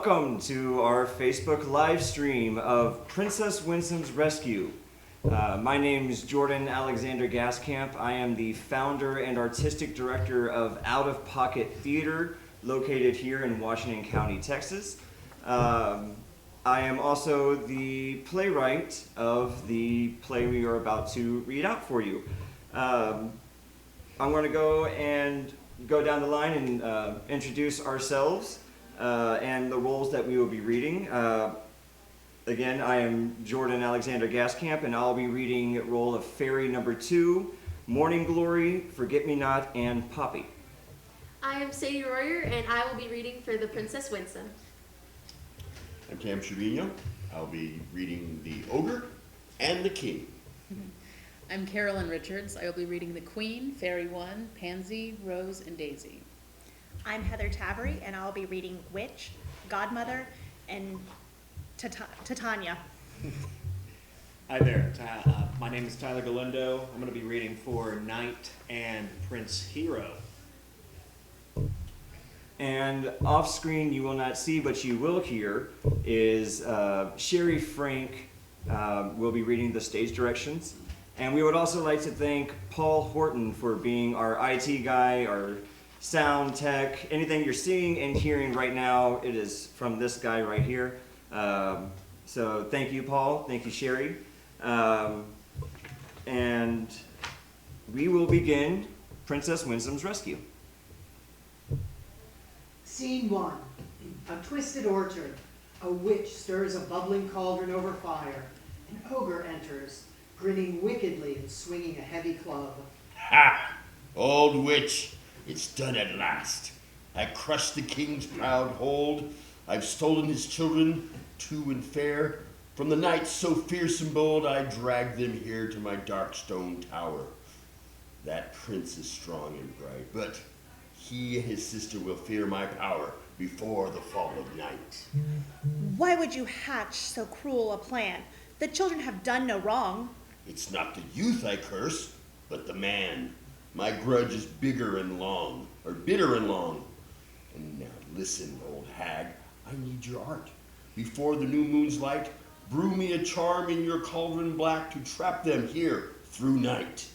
Welcome to our Facebook live stream of Princess Winsome's Rescue. My name is Jordan Alexander-Gaskamp. I am the founder and artistic director of Out of Pocket Theater, located here in Washington County, Texas. I am also the playwright of the play we are about to read out for you. I'm going to go down the line and introduce ourselves and the roles that we will be reading. Again, I am Jordan Alexander-Gaskamp, and I'll be reading role of Fairy number 2, Morning Glory, Forget-Me-Not, and Poppy. I am Sadie Royer, and I will be reading for the Princess Winsome. I'm Tam T. I'll be reading the Ogre and the King. I'm Carolyn Richards. I will be reading the Queen, Fairy 1, Pansy, Rose, and Daisy. I'm Heather Tavery, and I'll be reading Witch, Godmother, and Titania. Hi there. My name is Tyler Galindo. I'm going to be reading for Knight and Prince Hero. And off screen, you will not see, but you will hear, is Sherry Frank will be reading the stage directions. And we would also like to thank Paul Horton for being our IT guy, our sound tech. Anything you're seeing and hearing right now, it is from this guy right here. So thank you, Paul. Thank you, Sherry. And we will begin Princess Winsome's Rescue. Scene 1. A twisted orchard. A witch stirs a bubbling cauldron over fire. An ogre enters, grinning wickedly and swinging a heavy club. Ha! Old witch, it's done at last. I crushed the king's proud hold. I've stolen his children, true and fair. From the knights so fierce and bold, I dragged them here to my dark stone tower. That prince is strong and bright, but he and his sister will fear my power before the fall of night. Why would you hatch so cruel a plan? The children have done no wrong. It's not the youth I curse, but the man. My grudge is bitter and long. And now listen, old hag, I need your art. Before the new moon's light, brew me a charm in your cauldron black to trap them here through night.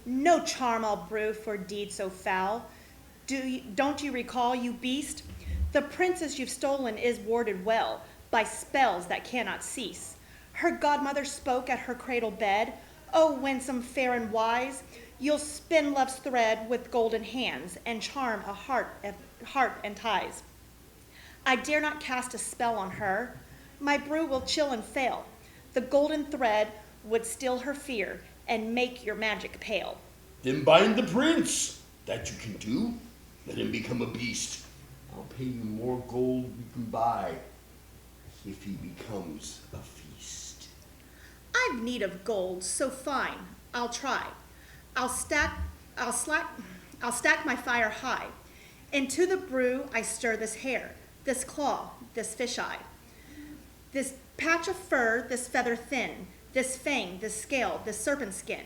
No charm I'll brew for deed so foul. Don't you recall, you beast? The princess you've stolen is warded well by spells that cannot cease. Her godmother spoke at her cradle bed. Oh, winsome, fair, and wise, you'll spin love's thread with golden hands and charm a heart and ties. I dare not cast a spell on her. My brew will chill and fail. The golden thread would still her fear and make your magic pale. Then bind the prince. That you can do. Let him become a beast. I'll pay you more gold we can buy if he becomes a feast. I've need of gold, so fine, I'll try. I'll stack my fire high. Into the brew I stir this hair, this claw, this fish eye, this patch of fur, this feather thin, this fang, this scale, this serpent skin.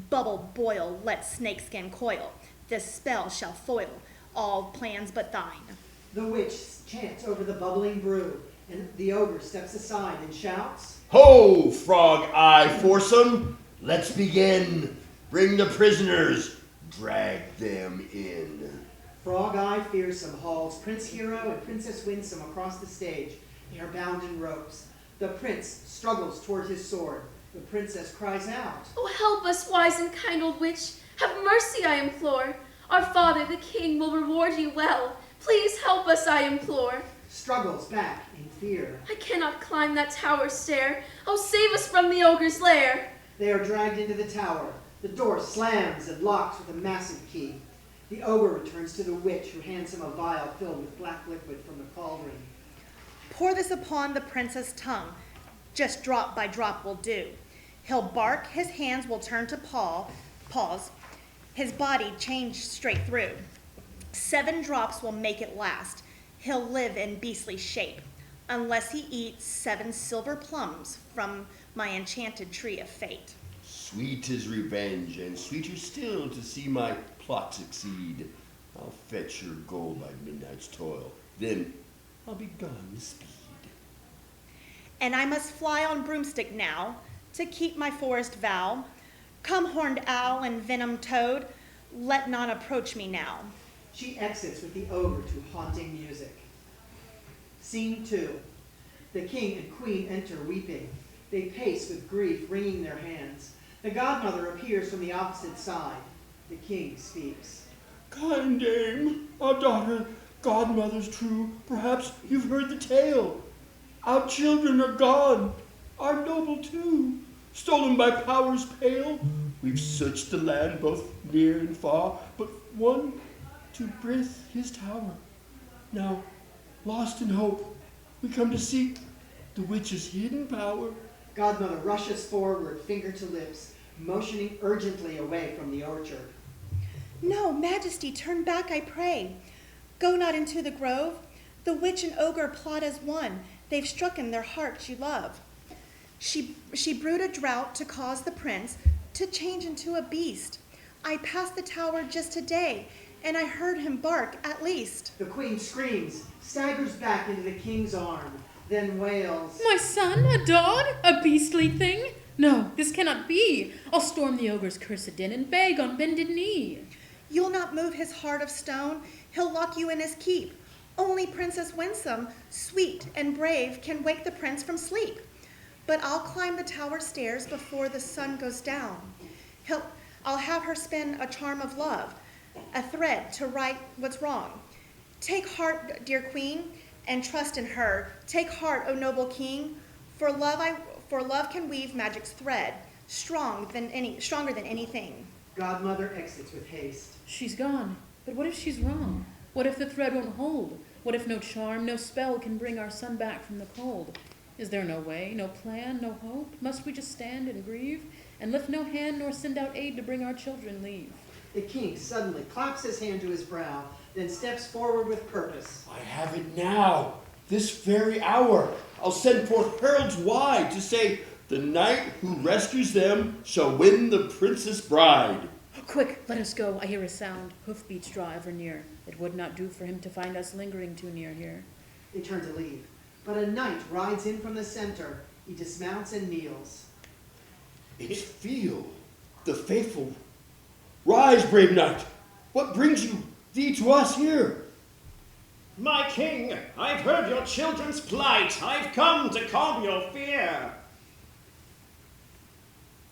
Bubble, boil, let snake skin coil. This spell shall foil all plans but thine. The witch chants over the bubbling brew, and the ogre steps aside and shouts, Ho, frog eye foursome! Let's begin. Bring the prisoners. Drag them in. Frog Eye Fearsome hauls Prince Hero and Princess Winsome across the stage. They are bound in ropes. The prince struggles toward his sword. The princess cries out, Oh, help us, wise and kind old witch. Have mercy, I implore. Our father, the king, will reward you well. Please help us, I implore. struggles back in fear. I cannot climb that tower stair. Oh, save us from the ogre's lair. They are dragged into the tower. The door slams and locks with a massive key. The ogre returns to the witch, who hands him a vial filled with black liquid from the cauldron. Pour this upon the prince's tongue. Just drop by drop will do. He'll bark, his hands will turn to paws, his body change straight through. 7 drops will make it last. He'll live in beastly shape, unless he eats 7 silver plums from my enchanted tree of fate. Sweet is revenge, and sweeter still to see my plot succeed. I'll fetch your gold by midnight's toil. Then I'll be gone with speed. And I must fly on broomstick now, to keep my forest vow. Come, horned owl and venom toad, let none approach me now. She exits with the ogre to haunting music. Scene 2. The king and queen enter weeping. They pace with grief, wringing their hands. The godmother appears from the opposite side. The king speaks. Kind dame, our daughter, godmother's true. Perhaps you've heard the tale. Our children are gone, our noble too, stolen by powers pale. We've searched the land both near and far, but one to breathe his tower. Now, lost in hope, we come to seek the witch's hidden power. Godmother rushes forward, finger to lips, motioning urgently away from the orchard. No, Majesty, turn back, I pray. Go not into the grove. The witch and ogre plot as one. They've struck in their hearts you love. She brewed a drought to cause the prince to change into a beast. I passed the tower just today, and I heard him bark at least. The queen screams, staggers back into the king's arm, then wails. My son, a dog, a beastly thing? No, this cannot be. I'll storm the ogre's cursed den and beg on bended knee. You'll not move his heart of stone. He'll lock you in his keep. Only Princess Winsome, sweet and brave, can wake the prince from sleep. But I'll climb the tower stairs before the sun goes down. I'll have her spin a charm of love, a thread to right what's wrong. Take heart, dear queen, and trust in her. Take heart, O noble king, for love can weave magic's thread, stronger than anything. Godmother exits with haste. She's gone, but what if she's wrong? What if the thread won't hold? What if no charm, no spell can bring our son back from the cold? Is there no way, no plan, no hope? Must we just stand and grieve, and lift no hand nor send out aid to bring our children leave? The king suddenly claps his hand to his brow, then steps forward with purpose. I have it now, this very hour. I'll send forth heralds wide to say, the knight who rescues them shall win the princess bride. Quick, let us go. I hear a sound. Hoofbeats draw ever near. It would not do for him to find us lingering too near here. They turn to leave, but a knight rides in from the center. He dismounts and kneels. It's Feel, the faithful. Rise, brave knight. What brings thee to us here? My king, I've heard your children's plight. I've come to calm your fear.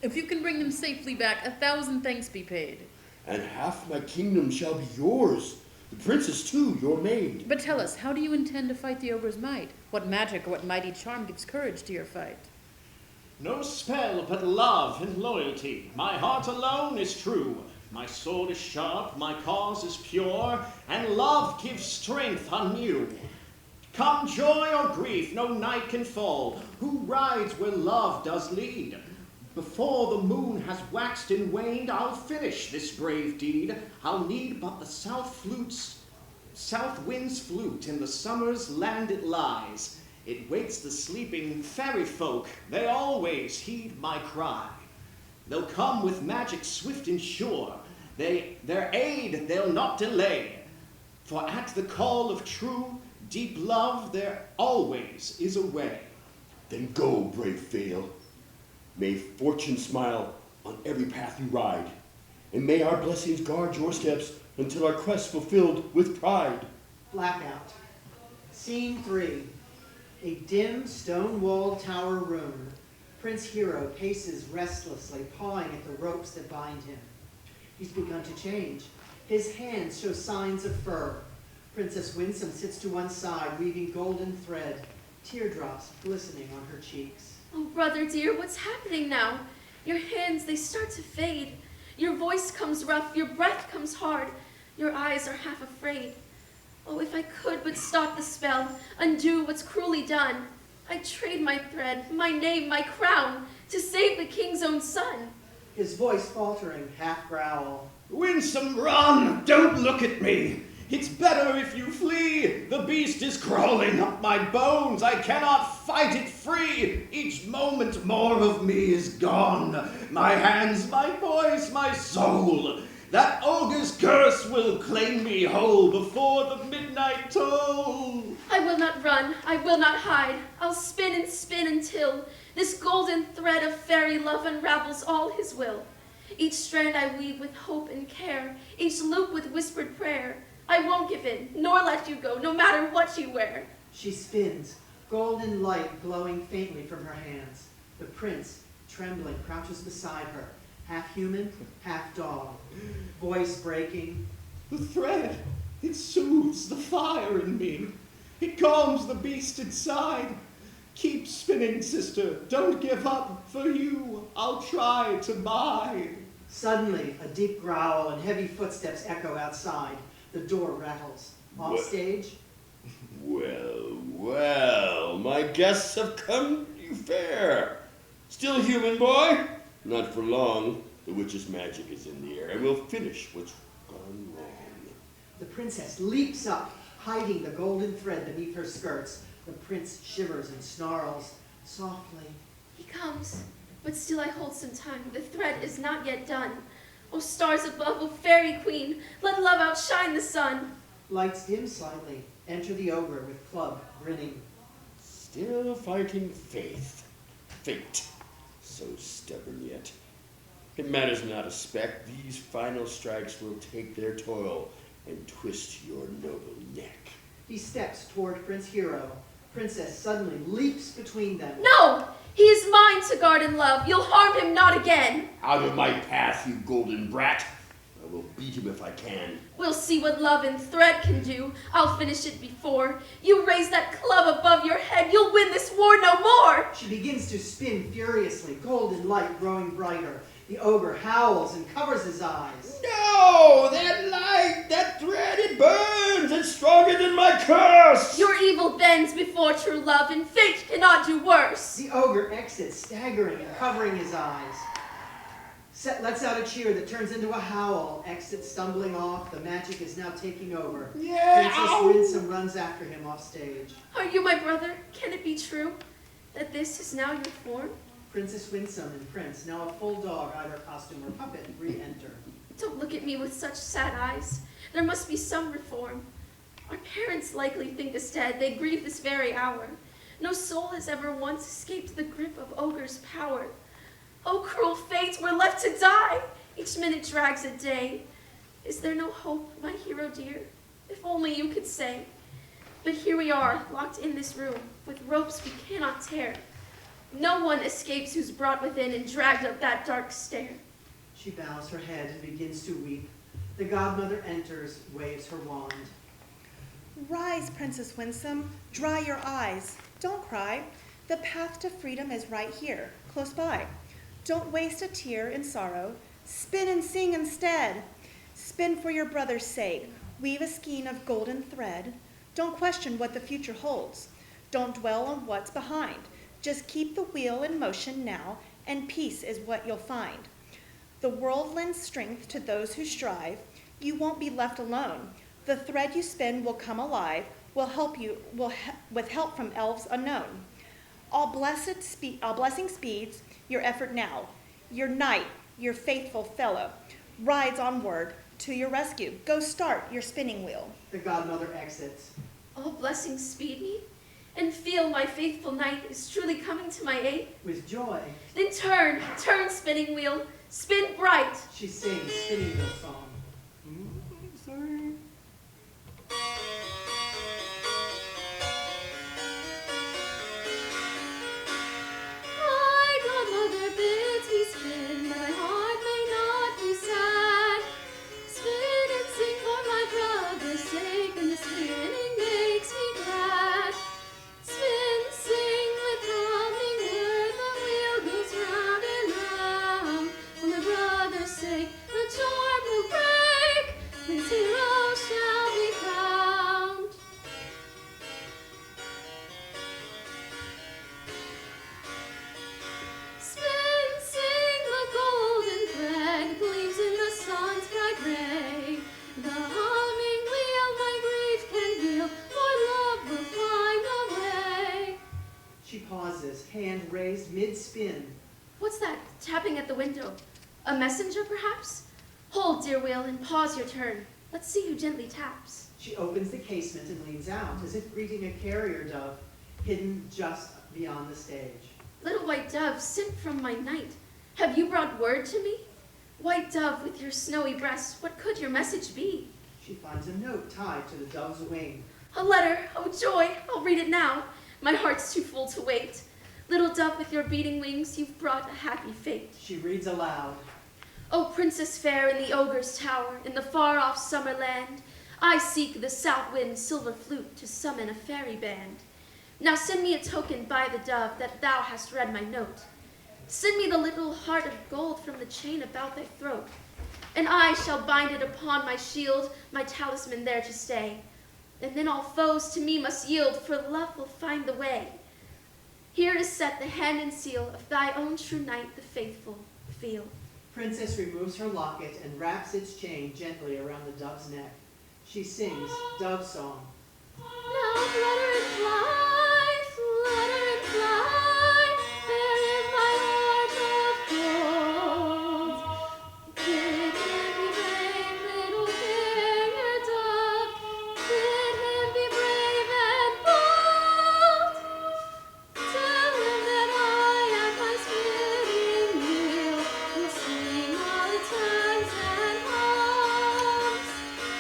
If you can bring them safely back, 1,000 thanks be paid. And half my kingdom shall be yours, the princess too, your maid. But tell us, how do you intend to fight the ogre's might? What magic or what mighty charm gives courage to your fight? No spell but love and loyalty. My heart alone is true. My sword is sharp, my cause is pure, and love gives strength anew. Come joy or grief, no night can fall. Who rides where love does lead? Before the moon has waxed and waned, I'll finish this brave deed. I'll need but the south wind's flute. In the summer's land it lies. It wakes the sleeping fairy folk. They always heed my cry. They'll come with magic swift and sure. Their aid they'll not delay. For at the call of true, deep love, there always is a way. Then go, brave Fale. May fortune smile on every path you ride, and may our blessings guard your steps until our quest fulfilled with pride. Blackout. Scene 3. A dim, stone-walled tower room. Prince Hero paces restlessly, pawing at the ropes that bind him. He's begun to change. His hands show signs of fur. Princess Winsome sits to one side, weaving golden thread, teardrops glistening on her cheeks. Oh, brother dear, what's happening now? Your hands, they start to fade. Your voice comes rough, your breath comes hard. Your eyes are half afraid. Oh, if I could but stop the spell, undo what's cruelly done. I'd trade my thread, my name, my crown, to save the king's own son. His voice faltering, half growl. Winsome, run! Don't look at me! It's better if you flee! The beast is crawling up my bones! I cannot fight it free! Each moment more of me is gone! My hands, my voice, my soul! That ogre's curse will claim me whole before the midnight toll. I will not run, I will not hide. I'll spin and spin until this golden thread of fairy love unravels all his will. Each strand I weave with hope and care, each loop with whispered prayer. I won't give in, nor let you go, no matter what you wear. She spins, golden light glowing faintly from her hands. The prince, trembling, crouches beside her, half human, half dog, voice breaking. The thread, it soothes the fire in me. It calms the beast inside. Keep spinning, sister, don't give up. For you, I'll try to bide. Suddenly, a deep growl and heavy footsteps echo outside. The door rattles. Off stage. Well, well, my guests have come to you fair. Still human, boy? Not for long. The witch's magic is in the air, and we'll finish what's gone wrong. The princess leaps up, hiding the golden thread beneath her skirts. The prince shivers and snarls. Softly. He comes, but still I hold some time. The thread is not yet done. O stars above, O fairy queen, let love outshine the sun. Lights dim slightly. Enter the ogre with club, grinning. Still fighting faith. Fate. So stubborn yet. It matters not a speck. These final strikes will take their toil and twist your noble neck. He steps toward Prince Hero. Princess suddenly leaps between them. No! He is mine to guard and love. You'll harm him not again. Out of my path, you golden brat. I will beat him if I can. We'll see what love and thread can do. I'll finish it before. You raise that club above your head. You'll win this war no more. She begins to spin furiously, golden light growing brighter. The ogre howls and covers his eyes. No! That light, that thread, it burns! It's stronger than my curse! Your evil bends before true love, and fate cannot do worse. The ogre exits, staggering and covering his eyes. Set lets out a cheer that turns into a howl. Exits stumbling off. The magic is now taking over. Yeah! Princess Winsome runs after him off stage. Are you my brother? Can it be true that this is now your form? Princess Winsome and Prince, now a full dog, either costume or puppet, re-enter. Don't look at me with such sad eyes. There must be some reform. Our parents likely think us dead. They grieve this very hour. No soul has ever once escaped the grip of ogre's power. Oh, cruel fate, we're left to die. Each minute drags a day. Is there no hope, my hero dear? If only you could say. But here we are, locked in this room, with ropes we cannot tear. No one escapes who's brought within and dragged up that dark stair. She bows her head and begins to weep. The godmother enters, waves her wand. Rise, Princess Winsome, dry your eyes. Don't cry. The path to freedom is right here, close by. Don't waste a tear in sorrow. Spin and sing instead. Spin for your brother's sake. Weave a skein of golden thread. Don't question what the future holds. Don't dwell on what's behind. Just keep the wheel in motion now, and peace is what you'll find. The world lends strength to those who strive. You won't be left alone. The thread you spin will come alive, with help from elves unknown. All blessing speeds your effort now. Your knight, your faithful fellow, rides onward to your rescue. Go start your spinning wheel. The godmother exits. All blessings speed me, and feel my faithful knight is truly coming to my aid. With joy, Then turn, spinning wheel, spin bright. she sings spinning wheel song. Sorry. My godmother bids me spin, that my heart may not be sad. Spin and sing for my brother's sake, and the spinning makes me glad. Spin, sing with humming word, the wheel goes round and round. For my brother's sake, the charm will break, his hero shall be found. Spin, sing, the golden thread gleams in the sun's bright ray. The humming wheel my grief can heal, for love will find a way. She pauses, hand raised mid-spin. What's that tapping at the window? A messenger, perhaps? Hold, dear wheel, and pause your turn. Let's see who gently taps. She opens the casement and leans out, as if greeting a carrier dove hidden just beyond the stage. Little white dove, sent from my night, have you brought word to me? White dove with your snowy breast, what could your message be? She finds a note tied to the dove's wing. A letter, oh joy, I'll read it now. My heart's too full to wait. Little dove with your beating wings, you've brought a happy fate. She reads aloud. O princess fair in the ogre's tower, in the far-off summer land, I seek the south wind's silver flute to summon a fairy band. Now send me a token by the dove that thou hast read my note. Send me the little heart of gold from the chain about thy throat, and I shall bind it upon my shield, my talisman there to stay. And then all foes to me must yield, for love will find the way. Here is set the hand and seal of thy own true knight, the faithful, feel. Princess removes her locket and wraps its chain gently around the dove's neck. She sings Dove Song. Now flutter and fly, flutter and fly, there in my heart of gold. Bid him be brave, little carrier dove, bid him be brave and bold. Tell him that I at my spinning wheel will sing all the times and harms,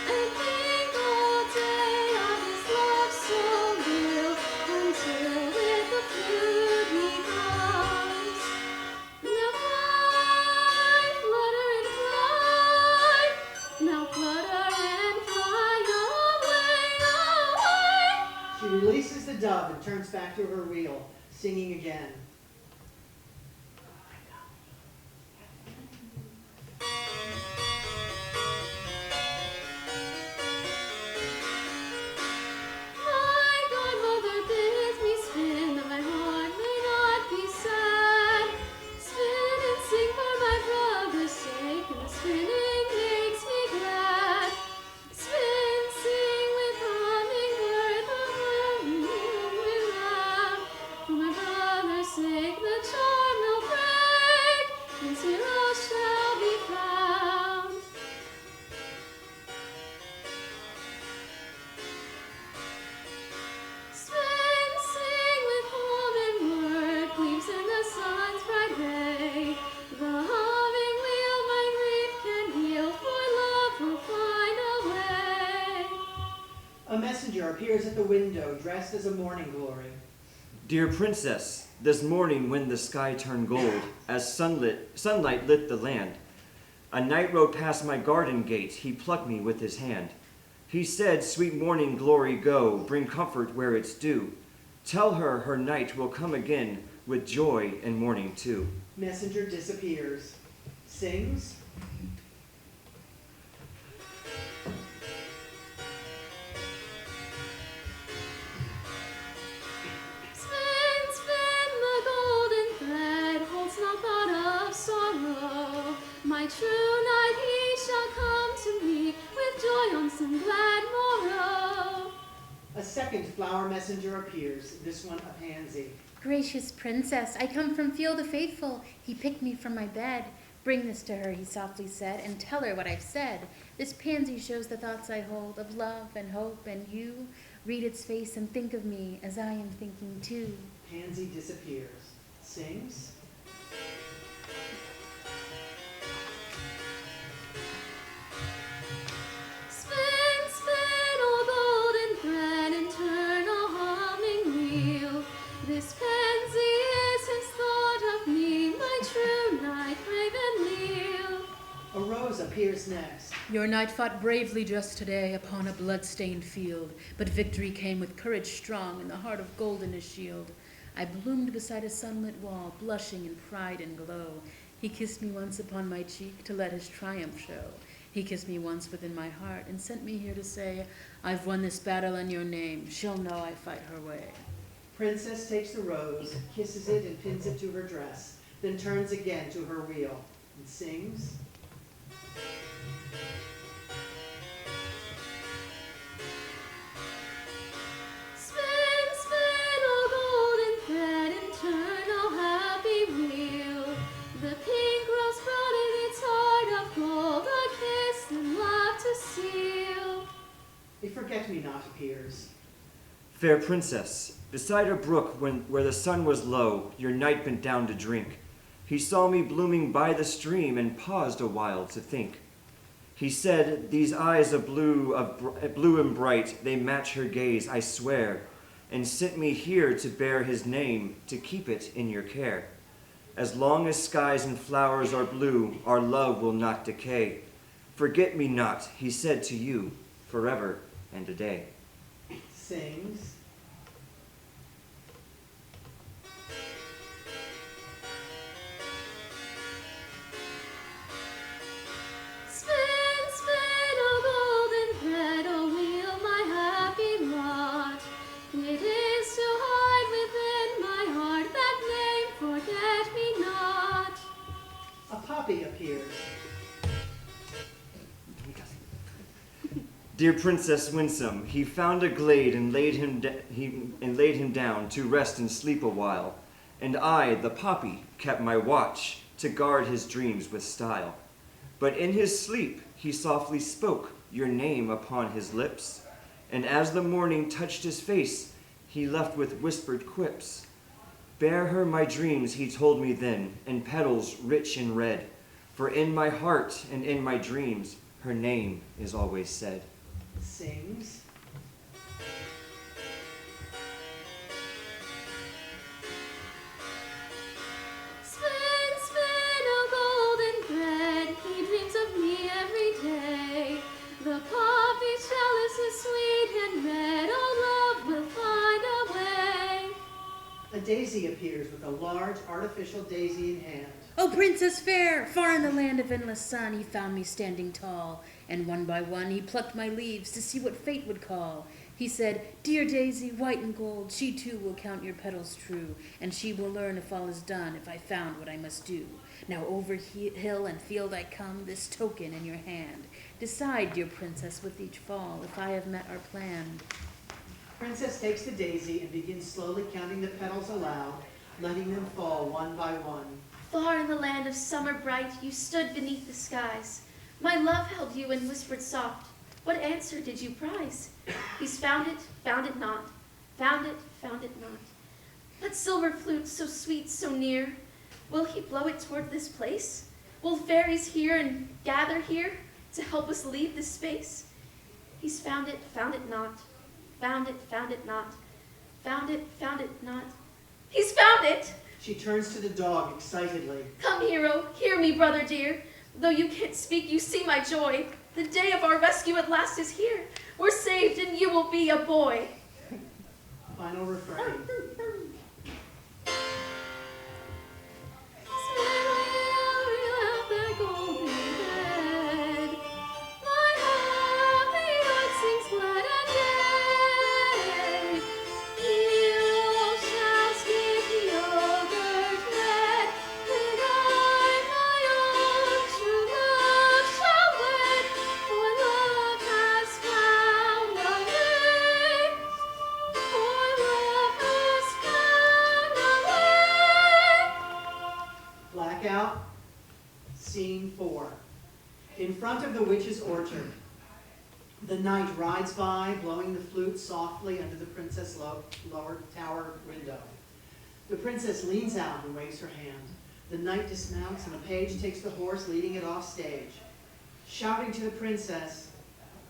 and think all day of his love so real, until with the flute he comes. Now fly, flutter and fly, now flutter and fly away, away. She releases the dove and turns back to her wheel, singing again. My godmother bids me spin, that my heart may not be sad. Spin and sing for my brother's sake, and the spinning makes me glad. Spin, sing with hummingbird, the humming will laugh. For my brother's sake the charm will break, and zero shall be found. Spin, sing with home and word, gleams in the sun's bright ray. The humming wheel my grief can heal, for love will find a way. A messenger appears at the window, dressed as a morning glory. Dear princess, this morning when the sky turned gold, as sunlight lit the land, a knight rode past my garden gate, he plucked me with his hand. He said, sweet morning glory, go, bring comfort where it's due. Tell her her night will come again, with joy and morning too. Messenger disappears. Sings. Spin, spin, the golden thread holds no thought of sorrow. My true knight, he shall come to me with joy on some glad morrow. A second flower messenger appears, this one a pansy. Gracious princess, I come from Field of Faithful. He picked me from my bed. Bring this to her, he softly said, and tell her what I've said. This pansy shows the thoughts I hold of love and hope and you. Read its face and think of me as I am thinking too. Pansy disappears. Sings. Spin, spin, O golden thread, and turn, O humming wheel. This pansy is his thought of me, my true knight, brave and leal. A rose appears next. Your knight fought bravely just today upon a blood-stained field, but victory came with courage strong and the heart of gold in his shield. I bloomed beside a sunlit wall, blushing in pride and glow. He kissed me once upon my cheek to let his triumph show. He kissed me once within my heart and sent me here to say, I've won this battle in your name. She'll know I fight her way. Princess takes the rose, kisses it and pins it to her dress, then turns again to her wheel and sings. Spin, spin, O golden thread, and turn, O happy wheel. The pink rose brought in its heart of gold, the Fair princess, beside a brook where the sun was low, your knight bent down to drink. He saw me blooming by the stream and paused a while to think. He said, these eyes of blue and bright, they match her gaze, I swear, and sent me here to bear his name, to keep it in your care. As long as skies and flowers are blue, our love will not decay. Forget me not, he said to you, forever and a day. Sings. Spin, spin, oh golden thread, oh wheel my happy lot. It is to hide within my heart that name, forget me not. A poppy appears. Dear Princess Winsome, he found a glade and laid him down to rest and sleep a while. And I, the poppy, kept my watch to guard his dreams with style. But in his sleep he softly spoke your name upon his lips, and as the morning touched his face, he left with whispered quips. Bear her my dreams, he told me then, in petals rich and red, for in my heart and in my dreams her name is always said. Sings. Spin, spin, oh golden thread, he dreams of me every day. The poppy chalice is sweet and red, oh love will find a way. A daisy appears with a large artificial daisy in hand. O princess fair, far in the land of endless sun, he found me standing tall, and one by one he plucked my leaves to see what fate would call. He said, dear daisy, white and gold, she too will count your petals true, and she will learn if all is done, if I found what I must do. Now over hill and field I come, this token in your hand. Decide, dear princess, with each fall, if I have met our plan. Princess takes the daisy and begins slowly counting the petals aloud, letting them fall one by one. Far in the land of summer bright, you stood beneath the skies. My love held you and whispered soft, what answer did you prize? He's found it not, found it not. That silver flute, so sweet, so near, will he blow it toward this place? Will fairies hear and gather here to help us leave this space? He's found it not, found it not, found it not. He's found it! She turns to the dog excitedly. Come, hero, hear me, brother dear. Though you can't speak, you see my joy. The day of our rescue at last is here. We're saved and you will be a boy. Final refrain. Blackout. Scene 4. In front of the witch's orchard. The knight rides by, blowing the flute softly under the princess' lower tower window. The princess leans out and waves her hand. The knight dismounts and a page takes the horse, leading it off stage. Shouting to the princess,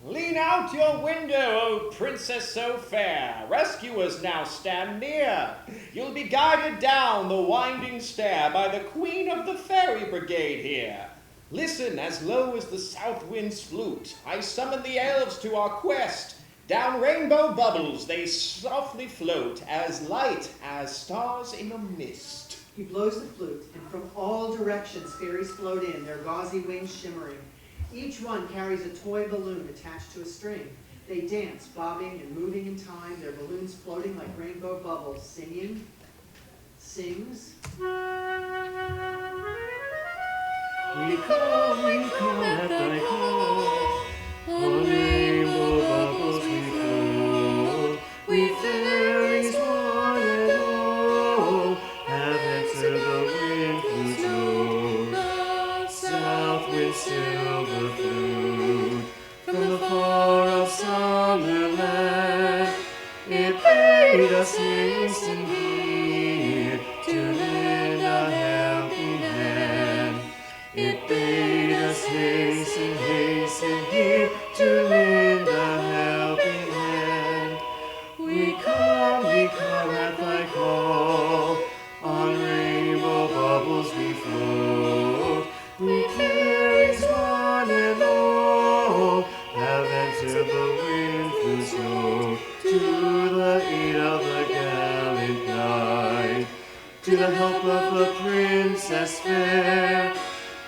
Lean out your window, O princess so fair. Rescuers now stand near. You'll be guided down the winding stair by the queen of the fairy brigade here. Listen, as low as the south wind's flute, I summon the elves to our quest. Down rainbow bubbles they softly float, as light as stars in a mist. He blows the flute, and from all directions fairies float in, their gauzy wings shimmering. Each one carries a toy balloon attached to a string. They dance, bobbing and moving in time, their balloons floating like rainbow bubbles, singing, sings. We come at thy call. On rainbow bubbles we float. We fairies one and all have answered the wind flute's note. South wind silver flute from the far off summer land. It bade us hasten here to lend a helping hand. It bade us hasten here to lend a helping hand. We come at thy call. On rainbow bubbles we float. We fairies one and all have answered the wind through snow. To the aid of the gallant knight, to the help of the princess fair,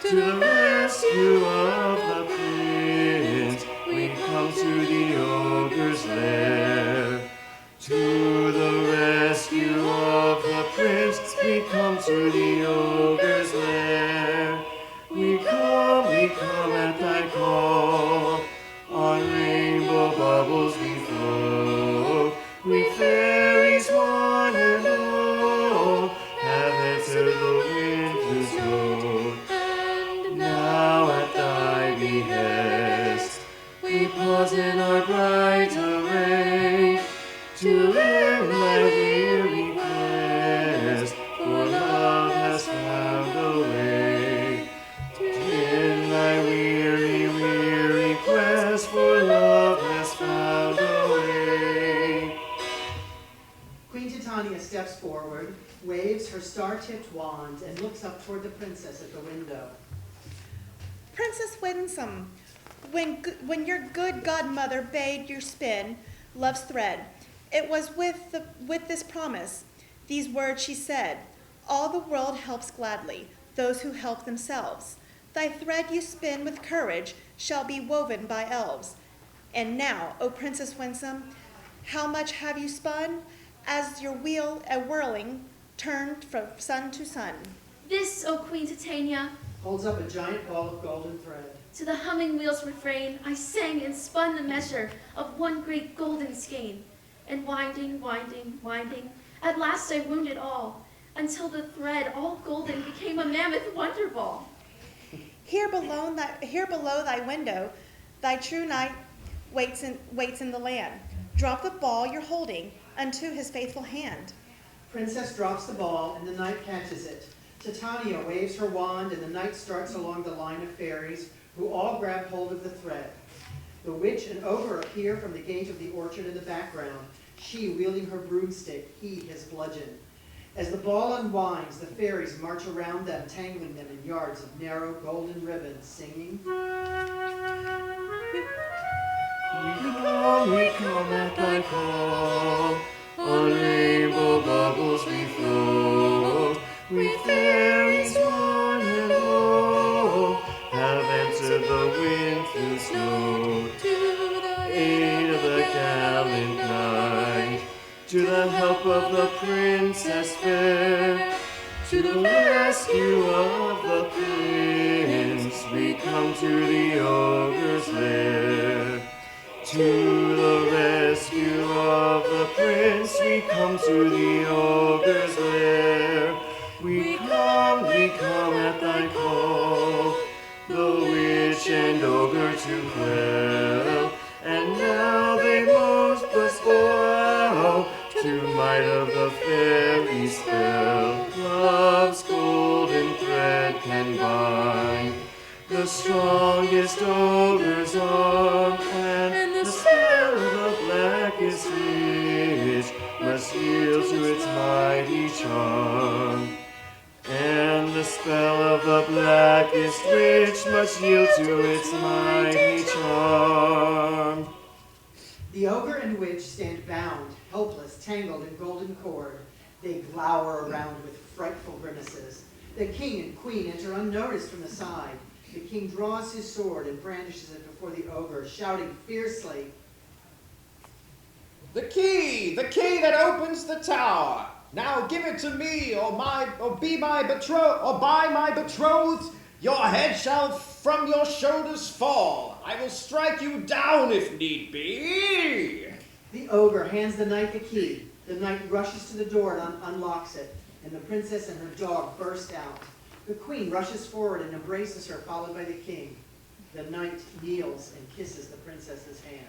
to the rescue of the prince, we come to the ogre's lair. To the rescue of the prince, we come to the ogre's lair. We come at thy call. On rainbow bubbles we float. We fairies one and all have answered the wind through snow. And now at thy behest, we pause in our bright array to lend thy weary quest, for love has found a way. In thy weary quest, for love has found a way. Queen Titania steps forward, waves her star-tipped wand, and looks up toward the princess at the window. Princess Winsome, when your good godmother bade you spin love's thread, it was with this promise. These words she said, all the world helps gladly, those who help themselves. Thy thread you spin with courage shall be woven by elves. And now, O Princess Winsome, how much have you spun, as your wheel a-whirling turned from sun to sun? This, O Queen Titania, Holds up a giant ball of golden thread. to the humming wheel's refrain, I sang and spun the measure of one great golden skein. And winding, at last I wound it all, until the thread, all golden, became a mammoth wonder ball. Here below thy window, thy true knight waits in the land. Drop the ball you're holding unto his faithful hand. Princess drops the ball, and the knight catches it. Titania waves her wand, and the knight starts along the line of fairies, who all grab hold of the thread. The witch and ogre appear from the gate of the orchard in the background, she wielding her broomstick, he his bludgeon. As the ball unwinds, the fairies march around them, tangling them in yards of narrow golden ribbons, singing, We come at thy call. On rainbow bubbles we float. We fairies one and all have answered the wind through snow. To the aid of the gallant knight, to the help of the princess fair, to the rescue of the prince, we come to the ogre's lair. To the rescue of the prince, we come to the ogre's lair. We come at thy call, the witch and ogre to quell, and now they most must bow to might of the fairy spell. Love's golden thread can bind the strongest ogre's arm, and the spell of the blackest witch must yield to its mighty charm. And the spell of the blackest witch must yield to its mighty charm. The ogre and witch stand bound, helpless, tangled in golden cord. They glower around with frightful grimaces. The king and queen enter unnoticed from the side. The king draws his sword and brandishes it before the ogre, shouting fiercely, The key that opens the tower. Now give it to me, or by my betrothed, your head shall from your shoulders fall. I will strike you down if need be. The ogre hands the knight the key. The knight rushes to the door and unlocks it, and the princess and her dog burst out. The queen rushes forward and embraces her, followed by the king. The knight kneels and kisses the princess's hand.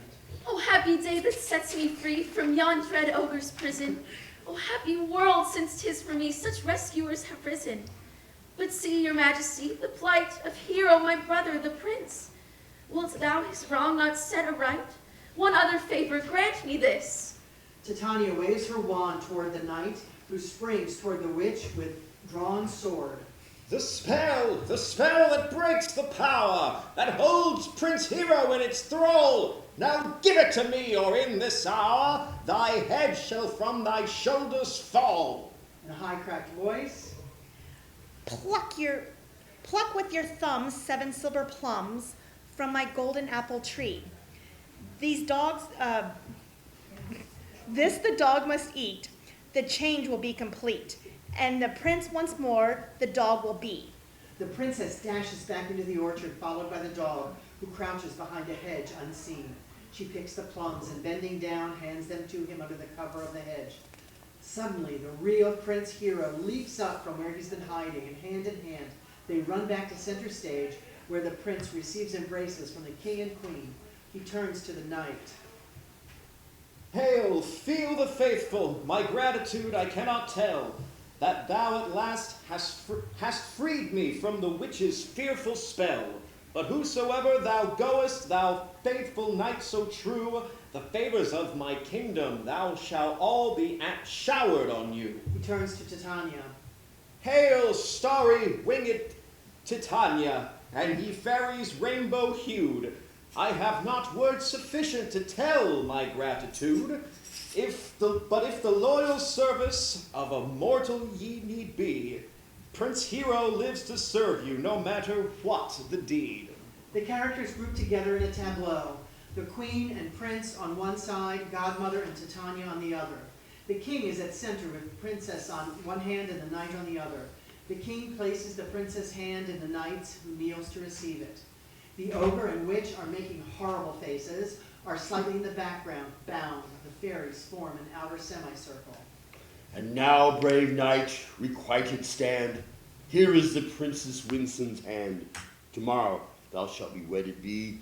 Oh, happy day that sets me free from yon dread ogre's prison. Oh, happy world, since 'tis for me such rescuers have risen. But see, your majesty, the plight of Hero, my brother, the prince. Wilt thou his wrong not set aright? One other favor, grant me this. Titania waves her wand toward the knight, who springs toward the witch with drawn sword. The spell that breaks the power, that holds Prince Hero in its thrall. Now give it to me, or in this hour thy head shall from thy shoulders fall. In a high cracked voice, Pluck with your thumbs 7 silver plums from my golden apple tree. These dogs, this the dog must eat. The change will be complete. And the prince once more the dog will be. the princess dashes back into the orchard, followed by the dog, who crouches behind a hedge unseen. She picks the plums and, bending down, hands them to him under the cover of the hedge. Suddenly, the real Prince Hero leaps up from where he's been hiding, and hand in hand, they run back to center stage, where the prince receives embraces from the king and queen. He turns to the knight. Hail, feel the faithful, my gratitude I cannot tell, that thou at last hast freed me from the witch's fearful spell. But whosoever thou goest, thou faithful knight so true, the favors of my kingdom thou shalt all be showered on you. He turns to Titania. Hail, starry winged Titania, and ye fairies rainbow-hued. I have not words sufficient to tell my gratitude. But if the loyal service of a mortal ye need be, Prince Hero lives to serve you, no matter what the deed. The characters group together in a tableau. The queen and prince on one side, Godmother and Titania on the other. The king is at center with the princess on one hand and the knight on the other. The king places the princess' hand in the knight's, who kneels to receive it. The ogre and witch are making horrible faces, are slightly in the background, bound. The fairies form an outer semicircle. And now, brave knight, requited stand. Here is the Princess Winsome's hand. Tomorrow thou shalt be wedded be,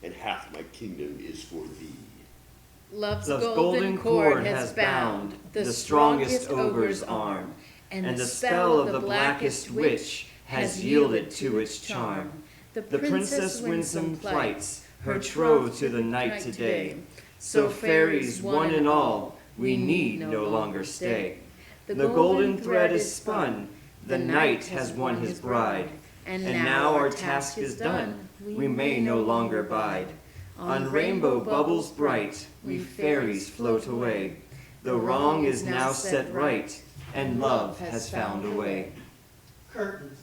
and half my kingdom is for thee. Love's Love's golden cord has bound the strongest ogre's arm, and the spell of the blackest witch has yielded to its charm. The Princess Winsome plights her troth to the knight today. So fairies, one and all, we need no longer stay. The golden thread is spun, the knight has won his bride, and now our task is done, we may no longer bide. On rainbow bubbles bright, we fairies float away. The wrong is now set right, and love has found a way. Curtain.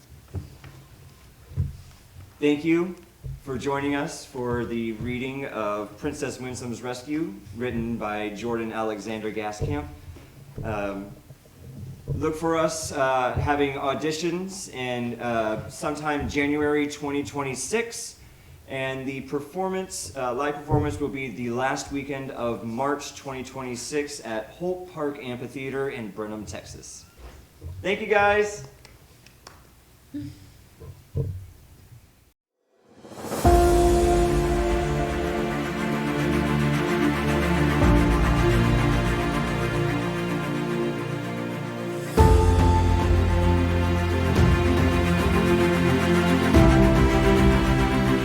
Thank you for joining us for the reading of Princess Winsome's Rescue, written by Jordan Alexander-Gaskamp. Look for us having auditions in sometime January 2026, and the performance, live performance, will be the last weekend of March 2026 at Holt Park Amphitheater in Brenham, Texas. Thank you, guys.